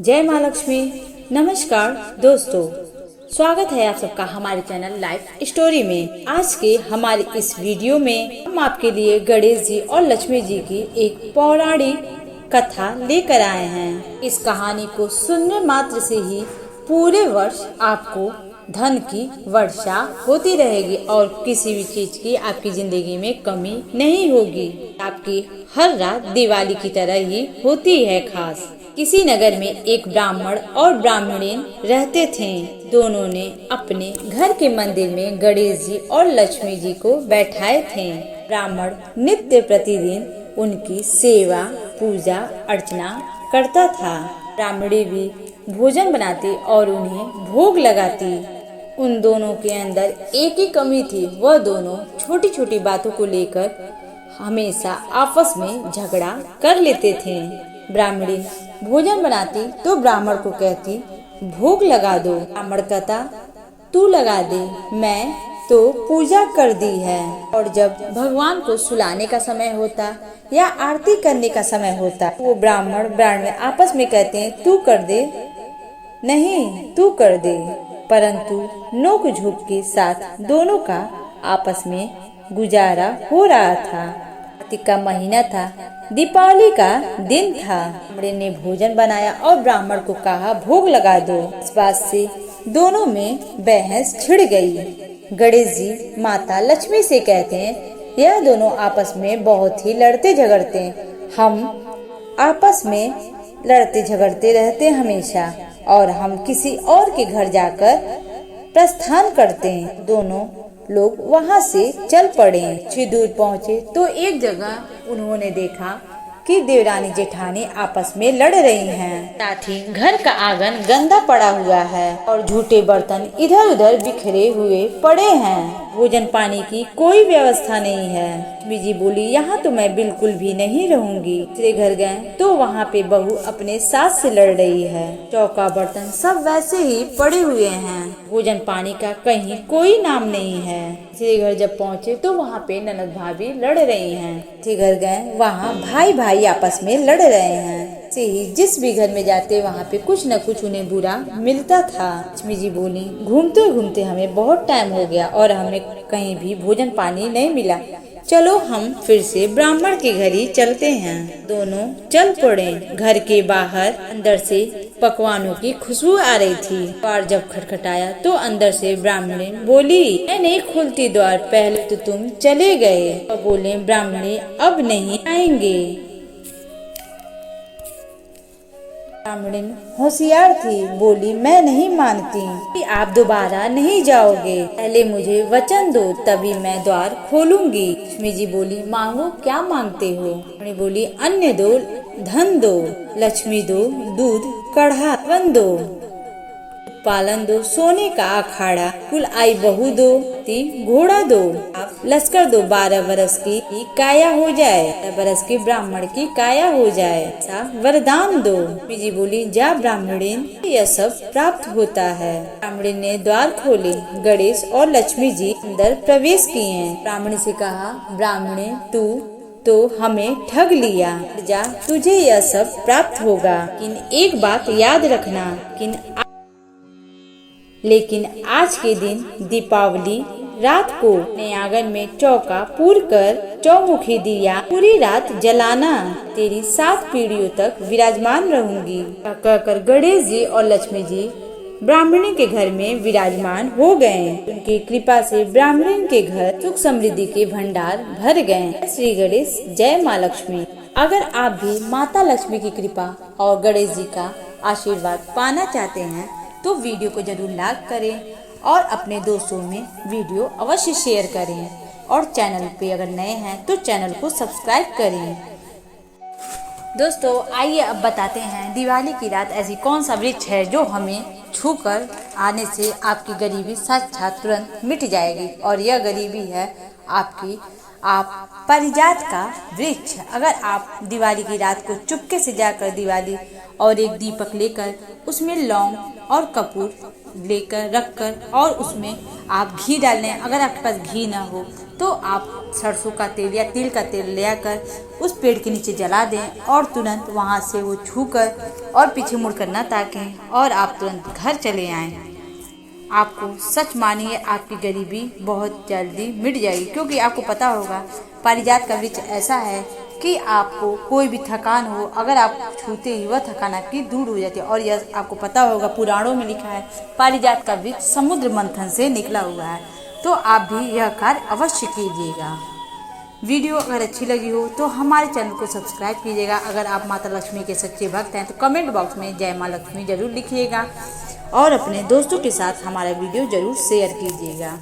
जय माँ लक्ष्मी। नमस्कार दोस्तों, स्वागत है आप सबका हमारे चैनल लाइफ स्टोरी में। आज के हमारे इस वीडियो में हम आपके लिए गणेश जी और लक्ष्मी जी की एक पौराणिक कथा लेकर आए हैं। इस कहानी को सुनने मात्र से ही पूरे वर्ष आपको धन की वर्षा होती रहेगी और किसी भी चीज की आपकी जिंदगी में कमी नहीं होगी। आपकी हर रात दिवाली की तरह ही होती है खास। किसी नगर में एक ब्राह्मण और ब्राह्मणीन रहते थे। दोनों ने अपने घर के मंदिर में गणेश जी और लक्ष्मी जी को बैठाए थे। ब्राह्मण नित्य प्रतिदिन उनकी सेवा पूजा अर्चना करता था। ब्राह्मणी भी भोजन बनाती और उन्हें भोग लगाती। उन दोनों के अंदर एक ही कमी थी, वह दोनों छोटी छोटी बातों को लेकर हमेशा आपस में झगड़ा कर लेते थे। ब्राह्मणी भोजन बनाती तो ब्राह्मण को कहती भोग लगा दो। ब्राह्मण कहता तू लगा दे, मैं तो पूजा कर दी है। और जब भगवान को सुलाने का समय होता या आरती करने का समय होता, वो ब्राह्मण ब्राह्मण आपस में कहते हैं तू कर दे, नहीं तू कर दे। परंतु नोक झोंक के साथ दोनों का आपस में गुजारा हो रहा था। कार्तिक का महीना था, दीपावली का दिन था। ब्राह्मण ने भोजन बनाया और ब्राह्मण को कहा भोग लगा दो। इस बात से दोनों में बहस छिड़ गई। गणेश जी माता लक्ष्मी से कहते हैं यह दोनों आपस में बहुत ही लड़ते झगड़ते हैं। हम आपस में लड़ते झगड़ते रहते हमेशा और हम किसी और के घर जाकर प्रस्थान करते हैं। दोनों लोग वहाँ से चल पड़े। कुछ दूर पहुँचे तो एक जगह उन्होंने देखा कि देवरानी जेठानी आपस में लड़ रही हैं। साथ ही घर का आंगन गंदा पड़ा हुआ है और झूठे बर्तन इधर उधर बिखरे हुए पड़े हैं। भोजन पानी की कोई व्यवस्था नहीं है। लक्ष्मी जी बोली यहाँ तो मैं बिल्कुल भी नहीं रहूंगी। दूसरे घर गए तो वहाँ पे बहू अपने सास से लड़ रही है। चौका बर्तन सब वैसे ही पड़े हुए हैं। भोजन पानी का कहीं कोई नाम नहीं है। तीसरे घर जब पहुँचे तो वहाँ पे ननद भाभी लड़ रही हैं। तीसरे घर गए, वहाँ भाई भाई आपस में लड़ रहे हैं। से ही जिस भी घर में जाते वहाँ पे कुछ न कुछ उन्हें बुरा मिलता था। लक्ष्मी जी बोली घूमते घूमते हमें बहुत टाइम हो गया और हमें कहीं भी भोजन पानी नहीं मिला। चलो हम फिर से ब्राह्मण के घर ही चलते हैं। दोनों चल पड़े। घर के बाहर अंदर से पकवानों की खुशबू आ रही थी। द्वार जब खटखटाया तो अंदर से ब्राह्मणी बोली मैं नहीं खोलती द्वार, पहले तो तुम चले गए। और बोले ब्राह्मणी अब नहीं आएंगे। ब्राह्मणी होशियार थी, बोली मैं नहीं मानती कि आप दोबारा नहीं जाओगे, पहले मुझे वचन दो तभी मैं द्वार खोलूंगी। लक्ष्मी जी बोली मांगो क्या मांगते हो। ब्राह्मणी बोली अन्न दो, धन दो, लक्ष्मी दो, दूध कढ़ा वन दो, पालन दो, सोने का अखाड़ा, कुल आई बहू दो, घोड़ा दो, आप लश्कर दो, 12 बरस की काया हो जाए, 12 बरस की ब्राह्मण की काया हो जाए, ऐसा वरदान दो। लक्ष्मी जी बोली जा ब्राह्मणी, यह सब प्राप्त होता है। ब्राह्मणी ने द्वार खोले। गणेश और लक्ष्मी जी अंदर प्रवेश किए। ब्राह्मणी से कहा ब्राह्मणी तू तो हमें ठग लिया, जा तुझे यह सब प्राप्त होगा। एक बात याद रखना लेकिन आज के दिन दीपावली रात को अपने आंगन में चौका पूर कर चौमुखी दिया पूरी रात जलाना, तेरी 7 पीढ़ियों तक विराजमान रहूंगी। कहकर गणेश जी और लक्ष्मी जी ब्राह्मणी के घर में विराजमान हो गए। उनकी कृपा से ब्राह्मणी के घर सुख समृद्धि के भंडार भर गए। श्री गणेश, जय माँ लक्ष्मी। अगर आप भी माता लक्ष्मी की कृपा और गणेश जी का आशीर्वाद पाना चाहते हैं तो वीडियो को जरूर लाइक करें और अपने दोस्तों में वीडियो अवश्य शेयर करें और चैनल पे अगर नए हैं तो चैनल को सब्सक्राइब करें। दोस्तों आइए अब बताते हैं दिवाली की रात ऐसी कौन सा वृक्ष है जो हमें छूकर आने से आपकी गरीबी साक्षात तुरंत मिट जाएगी। और यह गरीबी है आपकी पारिजात का वृक्ष। अगर आप दिवाली की रात को चुपके से जाकर दिवाली और एक दीपक लेकर उसमें लौंग और कपूर लेकर रखकर और उसमें आप घी डाल लें। अगर आपके पास घी ना हो तो आप सरसों का तेल या तिल का तेल ले आकर उस पेड़ के नीचे जला दें और तुरंत वहाँ से वो छूकर और पीछे मुड़कर न ताकें और आप तुरंत घर चले आएं। आपको सच मानिए आपकी गरीबी बहुत जल्दी मिट जाएगी, क्योंकि आपको पता होगा पारिजात का वृक्ष ऐसा है कि आपको कोई भी थकान हो, अगर आप छूते ही वह थकान आपकी दूर हो जाती है। और यह आपको पता होगा पुराणों में लिखा है पारिजात का वृक्ष समुद्र मंथन से निकला हुआ है। तो आप भी यह कार्य अवश्य कीजिएगा। वीडियो अगर अच्छी लगी हो तो हमारे चैनल को सब्सक्राइब कीजिएगा। अगर आप माता लक्ष्मी के सच्चे भक्त हैं तो कमेंट बॉक्स में जय माँ लक्ष्मी जरूर लिखिएगा और अपने दोस्तों के साथ हमारा वीडियो जरूर शेयर कीजिएगा।